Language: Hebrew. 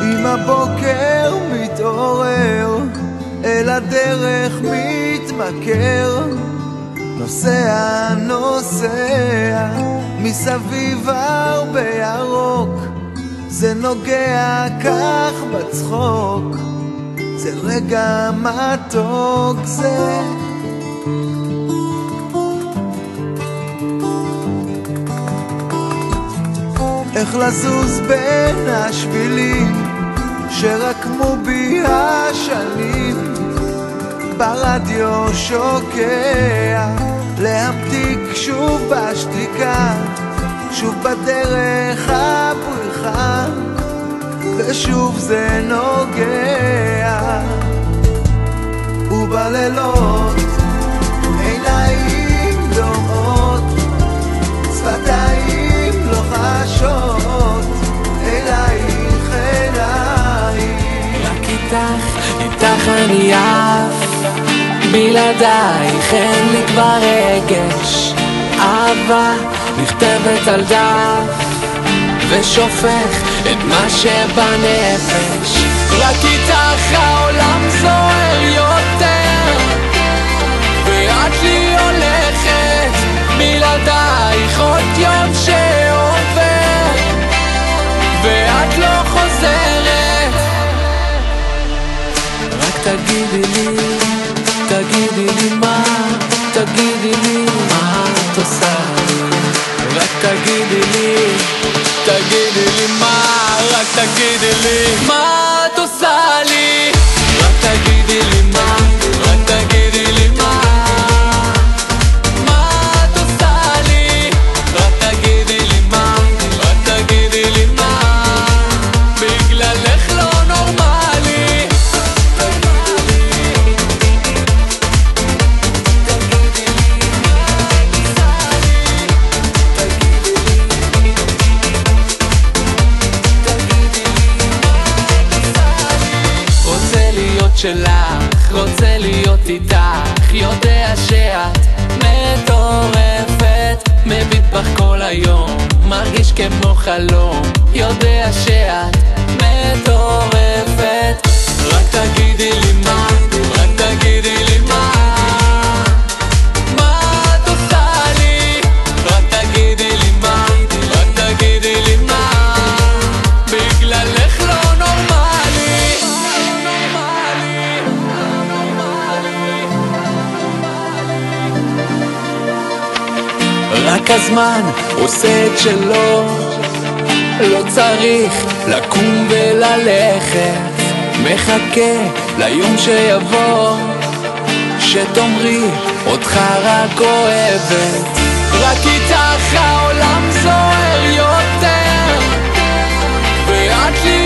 עם הבוקר מתעורר, אל הדרך מתמכר, נוסע נוסע, מסביב הרבה ירוק, זה נוגע כך בצחוק, זה רגע מתוק זה. איך לזוז בין השבילים שרקמו בי השנים, ברדיו שוקע, להמתיק שוב בשתיקה, שוב בדרך הפריחה, ושוב זה נוגע. ובלילות עיניים דומעות, שפתיים לוחשות, אלייך אלייך. רק איתך אני עף, בלעדייך אין לי כבר רגש. אהבה נכתבת על דף ושופך את מה שבנפש. רק איתך העולם זוהר יותר, ואת לי הולכת, בלעדייך עוד יום שעובר ואת לא חוזרת. רק תגידי לי מה, תגידי לי מה את עושה לי. רק תגידי לי מה, רק תגידי לי מה את עושה לי. רק תגידי לי מה, רק תגידי לי מה, מה את עושה לי. רק תגידי לי מה, רק תגידי לי מה, בגללך לא נורמלי. שלך, רוצה להיות איתך, יודע שאת מטורפת, מביט בך כל היום, מרגיש כמו חלום, יודע שאת מטורפת. רק תגידי לי מה, רק תגידי לי מה, מה את עושה לי. רק תגידי לי מה, רק תגידי לי מה, בגללך לא נורמלי. רק הזמן עושה את שלו, לא צריך לקום וללכת, מחכה ליום שיבוא, שתאמרי אותך רק אוהבת. רק איתך העולם זוהר יותר, ואת לי